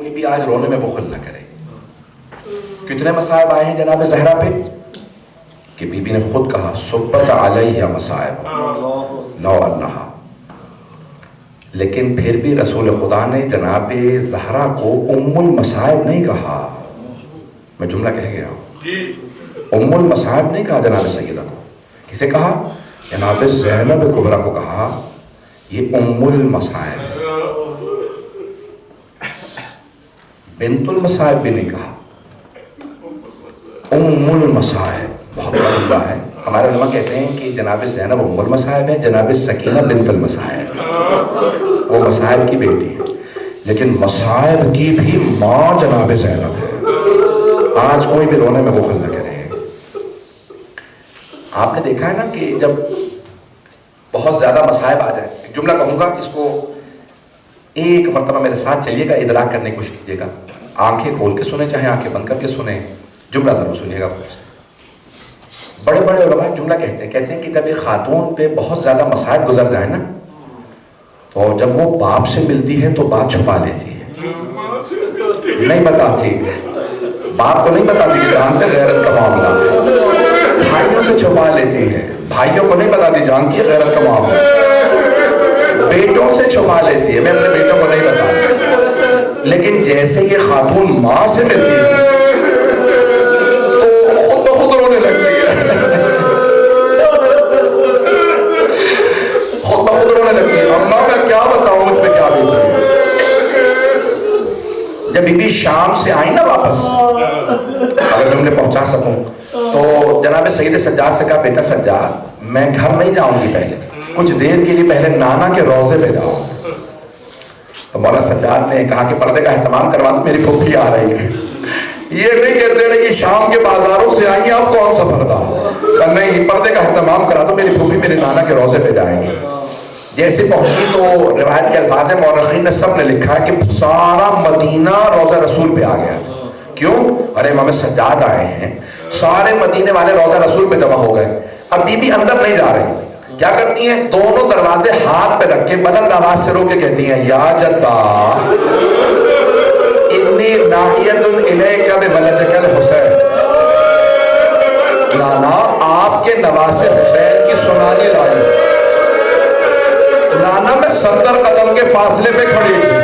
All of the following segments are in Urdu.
کوئی بھی آج رونے میں بخل نہ کرے. کتنے مصائب آئے ہیں جناب زہرا پہ کہ بی بی نے خود کہا صبت علیہ مصائب لو انہا. لیکن پھر بھی رسول خدا نے جناب زہرا کو ام المصائب نہیں کہا. میں جملہ کہہ گیا ہوں, ام المصائب نہیں کہا جناب سیدہ کو. کسے کہا؟ جناب زینب کبریٰ کو کہا یہ ام المصائب. بنت المصائب بھی نہیں کہا, ام المصائب. بہت بڑا جملہ ہے. ہمارے علماء کہتے ہیں کہ جناب زینب ام المصائب ہے, جناب سکینہ بنت المصائب, وہ مصائب کی بیٹی ہے, لیکن مصائب کی بھی ماں جناب زینب ہے. آج کوئی بھی رونے میں بخل نہ کرے. آپ نے دیکھا ہے نا کہ جب بہت زیادہ مصائب آ جائے, ایک جملہ کہوں گا, اس کو ایک مرتبہ میرے ساتھ چلیے گا, ادراک کرنے کی کوشش کیجیے گا. آنکھیں کھول کے سنیں چاہے آنکھیں بند کر کے سنیں, جملہ ضرور سنیے گا غور سے. بڑے بڑے علماء جملہ کہتے ہیں کہ جب ایک خاتون پہ بہت زیادہ مصائب گزر جائے نا, تو جب وہ باپ سے ملتی ہے تو بات چھپا لیتی ہے, نہیں بتاتی, باپ کو نہیں بتاتی کہ جانتے غیرت کا معاملہ ہے. بھائیوں سے چھپا لیتی ہے, بھائیوں کو نہیں بتاتی جانتی ہے غیرت کا معاملہ ہے. بیٹوں سے چھپا لیتی ہے, میں اپنے بیٹوں کو نہیں بتاتی. لیکن جیسے یہ خاتون ماں سے ملتی ہے تو خود بخود رونے لگتی ہے, خود بخود رونے لگتی ہے. اماں میں کیا بتاؤں مجھ پہ کیا بیتی ہے. جب بی بی شام سے آئی نا واپس, اگر تم نے پہنچا سکوں تو جناب سید سجاد سے کہا بیٹا سجاد میں گھر نہیں جاؤں گی, پہلے کچھ دیر کے لیے پہلے نانا کے روضے پہ جاؤں. تو مولا سجاد نے کہا کہ پردے کا اہتمام کروا دو, میری پھوپھی آ رہی ہے. یہ نہیں کہتے رہے کہ شام کے بازاروں سے آئیں گے آپ کون سا پردہ, نہیں, پردے کا اہتمام کرا دو, میری پھوپھی میرے نانا کے روضے پہ جائیں گے. جیسے پہنچی تو روایت کے الفاظ ہیں, مورخین نے سب نے لکھا ہے کہ سارا مدینہ روضہ رسول پہ آ گیا تھا. کیوں؟ ارے امام سجاد آئے ہیں, سارے مدینے والے روضہ رسول پہ جمع ہو گئے. اب بی بی اندر نہیں جا رہی, کیا کرتی ہیں, دونوں دروازے ہاتھ پہ رکھ کے بلند آواز سے رو کے کہتی ہیں یا جدہ انی ناحیت الیک بولدک الحسین. نانا آپ کے نواسے حسین کی سنانی لائی. نانا میں 70 قدم کے فاصلے پہ کھڑی تھی.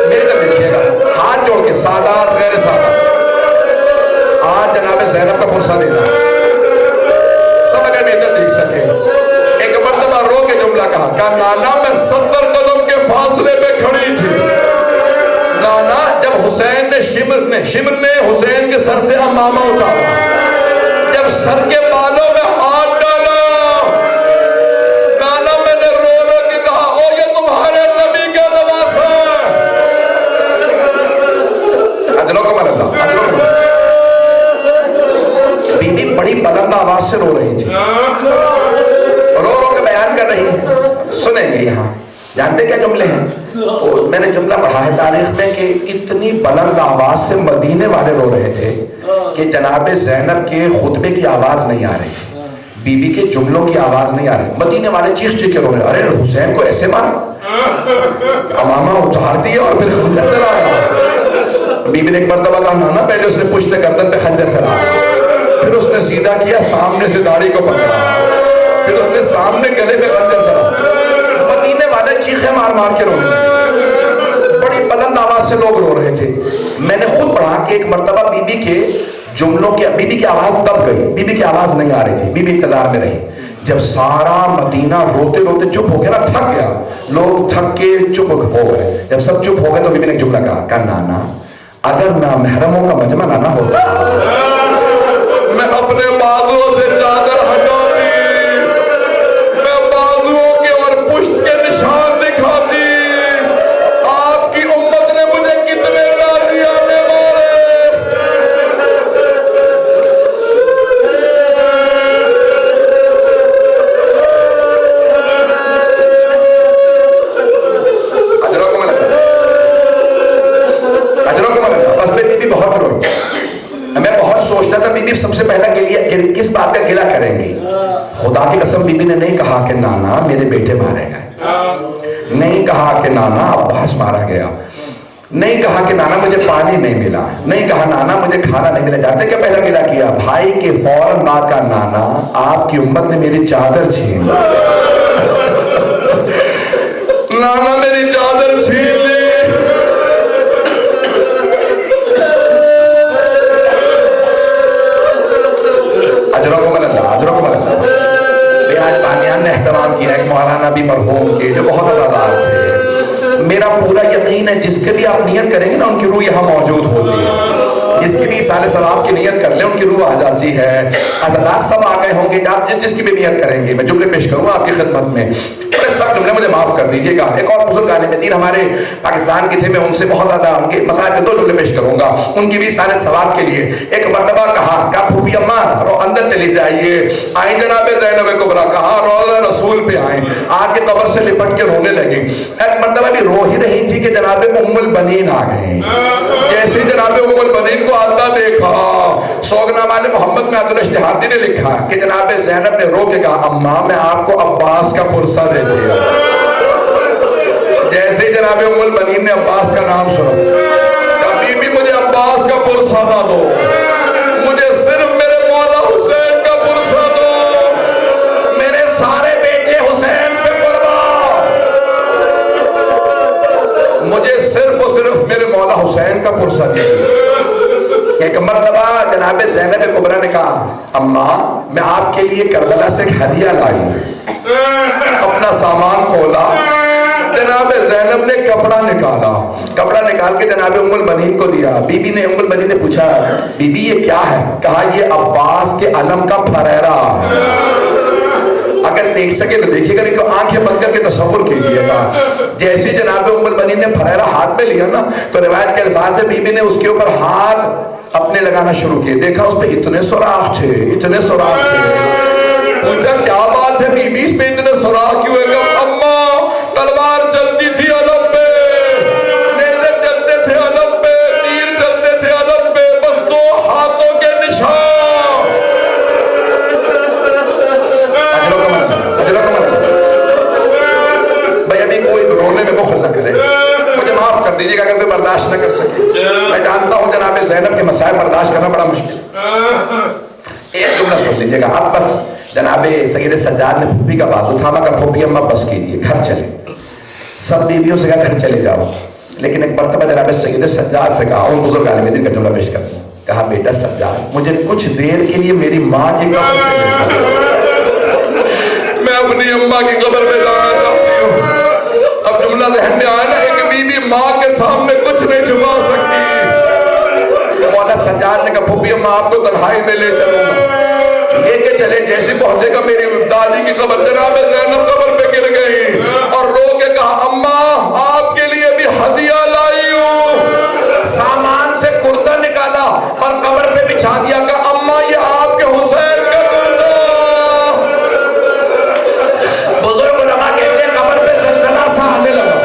میرے طرف دیکھیے گا, ہاتھ جوڑ کے, سادات غیر سادات. آج جناب زینب کا فرصہ دینا, سب اگر میرے طرف دیکھ سکے. ایک مرتبہ رو کے جملہ کہا نانا میں 70 قدم کے فاصلے پہ کھڑی تھی. نانا جب حسین نے شمر نے حسین کے سر سے امامہ اتارا, جب سر کے بالوں میں ہاتھ ڈالا, نانا میں نے رو رو کے کہا او یہ تمہارے نبی کا نواسہ ہے. اجلو کو من اللہ, اجلو کو من اللہ. بی بی بڑی بلند آواز سے رو رہی تھی, رو رو کے بیان کر رہی ہے. سنیں گے یہاں, جانتے کیا جملے ہیں؟ تو میں نے جملہ پڑھا ہے تاریخ میں کہ اتنی بلند آواز سے مدینے والے رو رہے تھے کہ جناب زینب کے خطبے کی آواز نہیں آ رہی تھی, بی بی کے جملوں کی آواز نہیں آ رہی. مدینے والے چیخ چیخ کے رو رہے, ارے حسین کو ایسے مارا, امامہ اتار دیا اور پھر خنجر چلایا. بی بی نے ایک مرتبہ کہا نانا پہلے اس نے پشت گردن پہ خنجر چلایا, پھر اس نے سیدھا کیا, سامنے سے داڑھی کو پکڑا, پھر اس نے سامنے گلے پہ خنجر چلایا. مدینے والے چیخیں مار مار کے رو رہے تھے, بڑی بلند آواز سے لوگ رو رہے تھے. میں نے خود پڑھا کہ ایک مرتبہ بی بی کے جملوں کی, بی بی کی آواز دب گئی, بی بی کی آواز نہیں آ رہی تھی, بی بی اقتدار میں رہی. جب سارا مدینہ روتے روتے چپ ہو گیا نا, تھک گیا, لوگ تھک کے چپ ہو گئے. جب سب چپ ہو گئے تو بی بی نے ایک جملہ کہا نانا اگر نامحرموں کا مجمع نہ ہوتا میں اپنے بازوؤں سے چادر ہٹاتی, میں بازوؤں کے اور پشت کے نشان دکھاتی. آپ کی امت نے مجھے کتنے غازیانے مارے. اجروں کو ملتا, اجروں کو ملتا. بس میں بی بی بہت روئی. میں بہت سوچتا تھا بی بی سب سے پہلا کس بات کا گلہ کریں گی. خدا کی قسم بی بی نے نہیں کہا کہ نانا میرے بیٹے مارے گئے, نہیں کہا کہ نانا عباس مارا گیا، نہیں کہا کہ نانا مجھے پانی نہیں ملا، نہیں کہا نانا مجھے کھانا نہیں ملا. جانتے کیا پہلا ملا کیا؟ بھائی کے فوراً بعد کا نانا آپ کی امت نے میری چادر چھین لی. نانا میری چادر چھین لی. اجرکم اللہ، اجرکم اللہ. آج بانیان نے احترام کیا ایک مولانا بھی مرحوم کے جو بہت عزادار تھے. میرا پورا یقین ہے جس کے بھی آپ نیت کریں گے نا ان کی روح یہاں موجود ہوتی ہے. جس کی بھی سال ثواب کی نیت کر لیں ان کی روح آ جاتی ہے. حضرات سب آ گئے ہوں گے، آپ جس کی بھی نیت کریں گے. میں جملے پیش کروں آپ کی خدمت میں، سب جملے مجھے معاف کر دیجیے گا. ایک اور بزرگ عالم دین ہمارے پاکستان کے تھے، میں ان سے بہت زیادہ ان کے مسائل کے 2 جملے پیش کروں گا ان کی بھی سال ثواب کے لیے. ایک مرتبہ کہا پھوپھی اماں رو اندر چلی جائیے. آئیں جناب زینب کبریٰ، کہا روضہ رسول پہ آئیں. آ کے قبر سے لپٹ کے رونے لگیں. ایک مرتبہ بھی رو ہی رہی تھی کہ جناب ام البنین آ گئے. جیسے جناب ام البنین کو آتا دیکھا، سوگنامہ والے محمد میں عبد الاشتہادی نے لکھا کہ جناب زینب نے رو کے کہا اماں میں آپ کو عباس کا پرسہ دیتی ہوں. جیسے جناب ام البنین نے عباس کا نام سنا، کبھی بھی مجھے عباس کا پرسہ نہ دو، مجھے صرف میرے مولا حسین کا پرسہ دو، میرے سارے بیٹے حسین پہ قربان، مجھے صرف اور صرف میرے مولا حسین کا پرسہ دیجیے. ایک مرتبہ جناب زینب کبریٰ نے کہا اماں میں آپ کے لیے کربلا سے ایک ہدیہ لائی. اپنا سامان کھولا، جناب زینب نے کپڑا نکالا، کپڑا نکال کے جناب ام البنین کو دیا. بی بی نے ام البنین نے پوچھا بی بی یہ کیا ہے؟ کہا یہ عباس کے علم کا پھریرا ہے. اگر دیکھ سکے تو دیکھیے گا، نہیں تو آنکھیں بند کر کے تصور کیجئے گا. جیسے جناب ام البنین نے پھریرا ہاتھ میں لیا نا تو روایت کے الفاظ ہے بی بی نے اس کے اوپر ہاتھ اپنے لگانا شروع کیے. دیکھا اس پہ اتنے سوراخ تھے، اتنے سوراخ تھے. پوچھا کیا بات ہے بی بی اس پہ اتنے سوراخ کیوں ہے؟ کہ اماں تلوار چلتی تھی علم پہ، نیزے چلتے تھے علم پہ، تیر چلتے تھے علم پہ، بس 2 ہاتھوں کے نشان. بھائی ابھی کوئی رونے میں بخل نہ کرے، مجھے معاف کر دیجیے گا اگر کوئی برداشت نہ کر سکے. میں جانتا ہوں جناب زینب کے مسائل برداشت کرنا بڑا مشکل. ایک جملہ سن لیجیے گا آپ بس. جناب سید سجاد نے پھوپھی کا بازو تھاما، کہا پھوپھی اماں بس کیجیے، گھر چلے. سب بیویوں سے کہا گھر چلے جاؤ. لیکن ایک مرتبہ جناب سید سجاد سے کہا، ان بزرگ عالم دین کا جملہ پیش کر دوں. کہا بیٹا سجاد مجھے کچھ دیر کے لیے میری ماں کی قبر پہ لے جاؤ، میں اپنی اماں کی قبر پہ جانا چاہتی ہوں. اب جملہ ذہن میں آیا نا کہ بی بی ماں کے سامنے کچھ نہیں چھپا سکتی. مولا سجاد نے کہا پھوپھی اماں آپ کو تنہائی میں لے چلوں گا. لے کے چلے. جیسے پہنچے گا میری دادی کی قبر، جناب زینب قبر پہ گر گئی اور رو کے کہا اماں آپ کے لیے بھی ہدیہ لائی ہوں. سامان سے کرتا نکالا اور قبر پہ بچھا دیا. کہا اماں یہ آپ کے حسین کا کرتا. بزرگ علماء کہتے ہیں قبر پہ زلزلہ سا آنے لگا،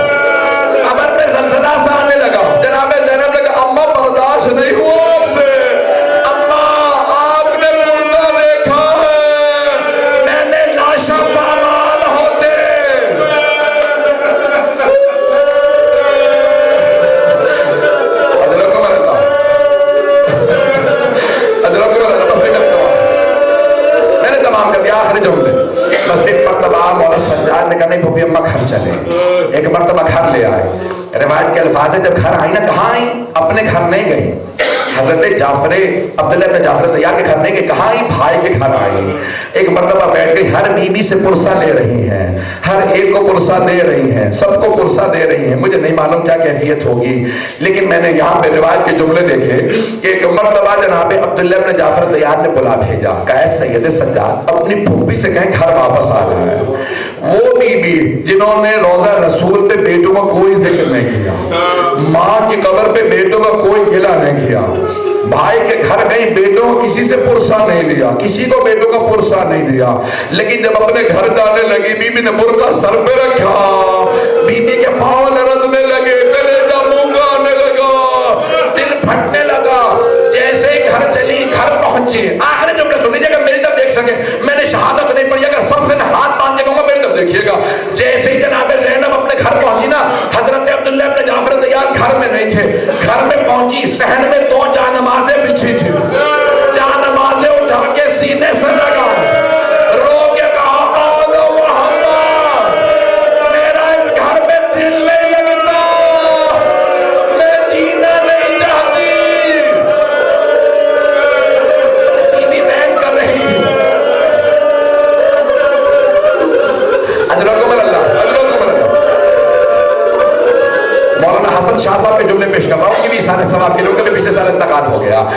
قبر پہ زلزلہ سا آنے لگا. جناب زینب نے کہا اماں برداشت نہیں ہوا آپ سے، گھر چلے. ایک مرتبہ گھر لے آئے. روایت کے الفاظ ہے جب گھر آئی نا، کہاں آئی؟ اپنے گھر نہیں گئی. حضرت جعفر عبداللہ ابن جعفر طیار کے گھر نہیں گئی، کہاں آئی؟ بھائی کے گھر آئی. ایک مرتبہ بیٹھ گئی، ہر بیوی سے پرسہ لے رہی ہیں، ہر ایک کو پرسہ دے رہی ہیں، سب کو پرسہ دے رہی ہیں. مجھے نہیں معلوم کیا کیفیت ہوگی، لیکن میں نے یہاں پہ روایت کے جملے دیکھے کہ ایک مرتبہ جناب عبداللہ ابن جعفر طیار نے بلا بھیجا. کہا سید سجاد اپنی پھوپھی سے کہیں گھر واپس آ جائے. وہ بیوی جنہوں نے روضہ رسول پہ بیٹوں کا کوئی ذکر نہیں کیا، ماں کی قبر پہ بیٹوں کا کوئی گلہ نہیں کیا، بھائی کے گھر گئی بیٹوں کو کسی سے پرسہ نہیں لیا، کسی کو بیٹوں کا پرسہ نہیں دیا. لیکن جب اپنے گھر جانے لگی بیوی نے برقع سر پہ رکھا، بیوی کے پاؤں لرزنے لگے، کلیجہ منگا آنے لگا، دل پھٹنے لگا. جیسے ہی گھر چلی، گھر پہنچی. آخری جملہ سن لیجیے گا میری طرف دیکھ سکے، میں نے شہادت نہیں پڑھی، اگر سب سے ہاتھ باندھ کے کہوں گا میری طرف دیکھیے گا. جیسے ہی جناب زینب اپنے گھر گھر میں نہیں تھے. گھر میں پہنچی, صحن میں 2 جانمازیں بچھی تھی. جانمازیں اٹھا کے سینے سے لگا, رو کے کہا آلو محمد, میرا اس گھر میں دل نہیں لگتا, میں جینا نہیں چاہتی. بیوی بہن کر رہی تھی. اجرکم اللہ, اجرکم اللہ. مولانا حسن شاہ صاحب کے جملے پیش کر رہا ہوں, ان کی بھی سارے ثواب کے لوگوں کے پچھلے سال انتقال ہو گیا.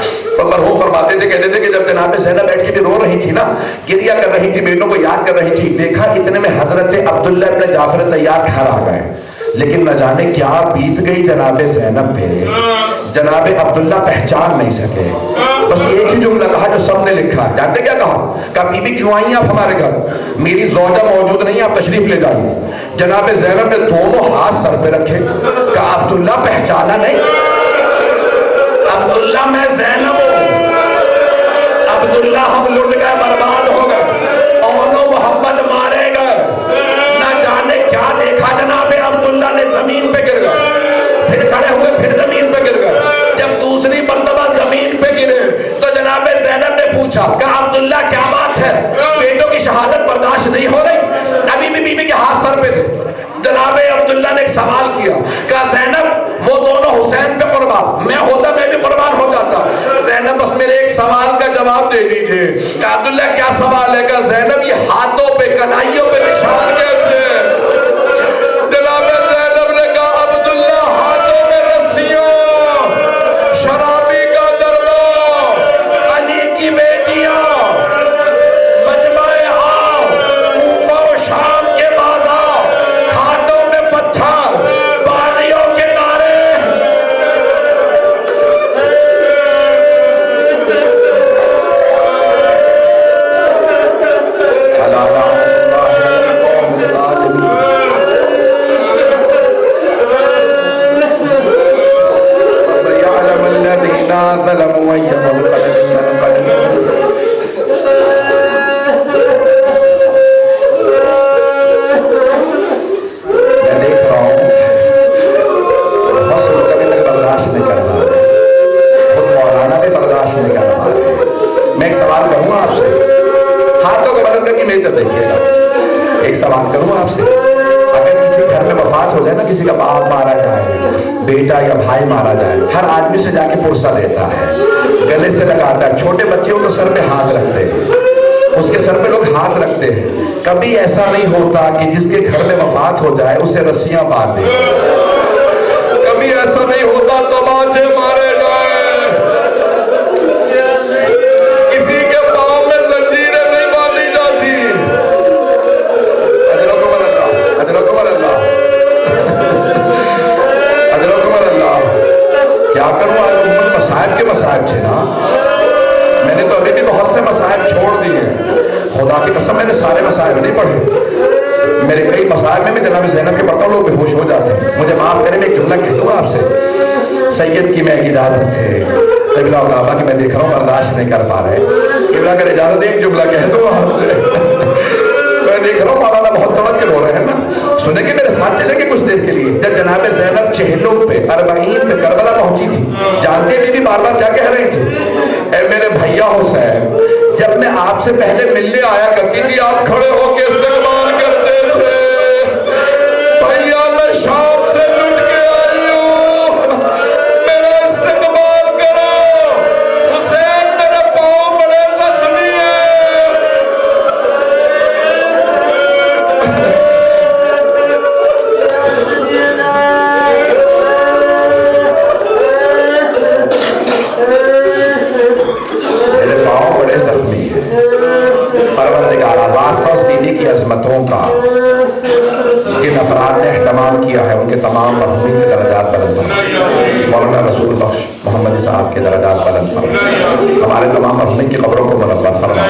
مرحوم فرماتے تھے, کہتے تھے کہ جب جناب زینب بیٹھ کے بھی رو رہی تھی نا, گریا کر رہی تھی, بیٹوں کو یاد کر رہی تھی, دیکھا اتنے میں حضرت عبداللہ ابن جعفر طیار گھر آ گئے. لیکن نہ جانے کیا بیت گئی جناب زینب پہ, جناب عبداللہ پہچان نہیں سکے. بس ایک ہی جملہ کہا جو سب نے لکھا. جانتے کیا کہا؟ کہا بی بی کیوں آئیں آپ ہمارے گھر؟ میری زوجہ موجود نہیں, آپ تشریف لے جائیے. جناب زینب نے دونوں ہاتھ سر پہ رکھے, کہا عبداللہ پہچانا نہیں؟ عبداللہ میں زینب ہوں, عبداللہ ہم لٹ گئے, برباد ہو گئے, اونو محمد مارے گئے. نہ جانے کیا دیکھا جناب عبداللہ نے, زمین پہ گر گئے, پھر کھڑے ہوئے, پھر زمین پہ گر گئے. جب دوسری مرتبہ زمین پہ گرے تو جناب زینب نے پوچھا, کہا عبداللہ کیا بات ہے, بیٹوں کی شہادت برداشت نہیں ہو رہی؟ ابھی بھی بیوی کے ہاتھ سر پہ تھے. جناب عبداللہ نے ایک سوال کیا, کہا زینب وہ دونوں حسین پہ قربان, میں ہوتا میں بھی قربان ہو جاتا. زینب بس میرے ایک سوال کا جواب دے دیجئے. کہا عبداللہ کیا سوال ہے؟ کہا زینب یہ ہاتھوں پہ, کلائیوں پہ نشان کیسے ہے؟ جناب زینب نے کہا عبداللہ ہاتھوں میں رسیاں, شرابی کا دربا, علی کی بیٹیاں, مجمع عام, کوفہ و شام کے بازار, ہاتھوں میں پتھر, باغیوں کے نعرے. ایک سوال کروں آپ سے, اگر کسی گھر میں وفات ہو جائے نا, کسی کا باپ مارا جائے, بیٹا یا بھائی مارا جائے, ہر آدمی سے جا کے پرسہ دیتا ہے, گلے سے لگاتا ہے. چھوٹے بچے ہو تو سر پہ ہاتھ رکھتے ہیں, اس کے سر پہ لوگ ہاتھ رکھتے ہیں. کبھی ایسا نہیں ہوتا کہ جس کے گھر میں وفات ہو جائے اسے رسیاں باندھ دیں, کبھی ایسا نہیں ہوتا تماچے مارے جائے, کسی کے پاؤں میں زنجیریں نہیں باندھی جاتی. کیا کروں, آج امت مصائب کے مصائب تھے نا. میں نے تو ابھی بھی بہت سے مصائب چھوڑ دیے, خدا کی قسم میں نے سارے مصائب نہیں پڑھے. میرے کئی مصائب میں بھی جناب زینب کے پڑھتا ہوں لوگ بے ہوش ہو جاتے ہیں. مجھے معاف کریں, میں ایک جملہ کہہ دوں آپ سے, سید کی میں اجازت سے, قبلہ و کعبہ کی میں دیکھ رہا ہوں برداشت نہیں کر پا رہے, قبلہ اگر اجازت ایک جملہ کہہ دوں آپ سے. میں دیکھ رہا ہوں مولانا بہت توجہ ہو رہے ہیں نا, سنیں گے میرے ساتھ چلیں گے کچھ دیر کے لیے. جب جناب زینب چہلوں پہ, اربعین پہ کربلا پہنچی تھی, جانتے بھی بار بار کیا کہہ رہی تھی؟ اے میرے بھیا حسین, جب میں آپ سے پہلے ملنے آیا کرتی تھی آپ کھڑے ہو کے استقبال کرتے تھے. بھیا میں شام سے لٹ کے آئی ہوں, میرا استقبال کرو. حسین میرے پاؤں بڑے زخمی ہیں. میرے پاؤں بڑے زخمی ہیں. پروردگارہ واسطہ اس بیوی کی عظمتوں کا جن افراد نے اہتمام کیا ہے ان کے تمام مرحومین کے درجات بلند فرما. مولانا رسول بخش محمد صاحب کے درجات بلند فرما. ہمارے تمام مرحومین کی قبروں کو منور فرما.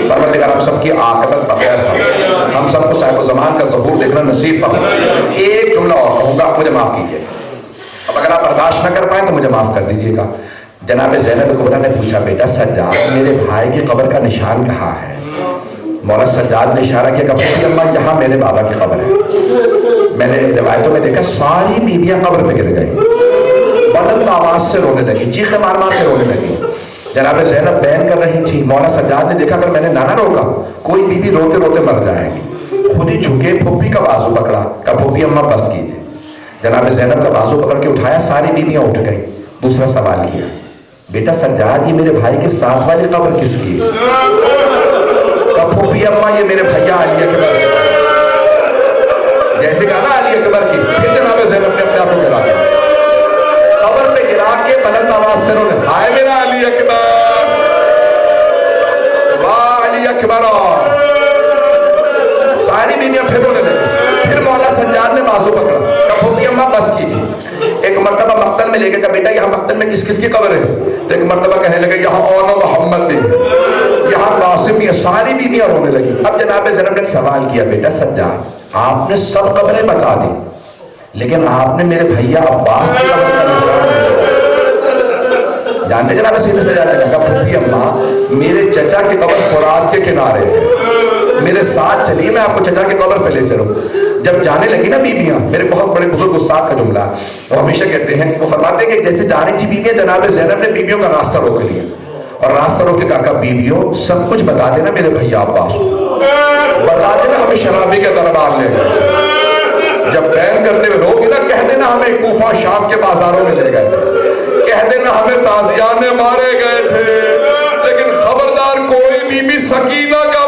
پروردگار ہم سب کی عاقبت بخیر فرما. ہم سب کو صاحب الزمان کا ظہور دیکھنا نصیب فرما. ایک جملہ اور کہوں گا, مجھے معاف کیجیے. اب اگر آپ برداشت نہ کر پائیں تو مجھے معاف کر دیجیے گا. جناب زینب کبریٰ نے پوچھا, بیٹا سجاد میرے بھائی کی قبر کا نشان کہاں ہے؟ مولا سجاد نے اشارہ کیا, کہ اللہ یہاں میرے بابا کی قبر ہے. میں نے روایتوں میں دیکھا ساری بیویاں قبر پہ گر گئی. بلند آواز سے رونے لگی, چیخے مار مار کے رونے لگی. جناب زینب بیان کر رہی تھی, مولا سجاد نے دیکھا اگر میں نے نہ روکا کوئی بیوی روتے روتے مر جائے گی. خود ہی جھکے, پھوپھی کا بازو پکڑا, کہا پھوپھی اماں بس کیجیے. جناب زینب کا بازو پکڑ کے اٹھایا, ساری بیویاں اٹھ گئی. دوسرا سوال کیا, بیٹا سجاد یہ میرے بھائی کے ساتھ والی قبر کس کی ہے؟ کہا پھوپھی اماں یہ میرے بھیا علی اکبر کی. جیسے کہا نا علی اکبر کی, پھر جناب زینب نے اپنے آپ کو گرا دیا, قبر پہ گرا کے بلند آواز سے رونے, ہائے میرا علی اکبر, واہ علی اکبر. ساری بیویاں پھر رونے لگی. پھر مولا سجاد نے بازو پکڑا, کہا پھوپھی اماں بس کیجیے. ایک مرتبہ مقتل میں لے کے کہا بیٹا یہاں مقتل میں کس کس کی قبر ہے؟ تو ایک مرتبہ کہنے لگا یہاں اونا محمد بھی ہے, یہاں قاسم بھی ہے. ساری بیویاں رونے لگی. اب جناب زینب نے سوال کیا, بیٹا سجاد آپ نے سب قبریں بتا دی لیکن آپ نے میرے بھیا عباس کی قبر کا نشان نہیں. جانتے جناب سیدھے سے جانے لگا, پھوپھی اماں میرے چچا کی قبر فرات کے کنارے ہے, میرے ساتھ چلیے میں آپ کو چچا کی قبر پہ لے چلوں. جب جانے لگی نا بیویاں, میرے بہت بڑے بزرگ استاد کا جملہ وہ ہمیشہ کہتے ہیں, وہ فرماتے ہیں کہ جیسے جانے تھی بیویاں, جناب زینب نے بیویوں کا راستہ روک لیا اور راستہ روک کے کہا بیویوں سب کچھ بتا دینا میرے بھیا عباس کو, بتا دینا ہمیں شرابی کے دربار لے گئے. جب بیان کرتے ہوئے روگی نا, کہہ دینا ہمیں کوفہ شام کے بازاروں میں لے گئے تھے, کہہ دینا ہمیں تازیانے مارے گئے تھے, لیکن خبردار کوئی بی بی سکینہ کا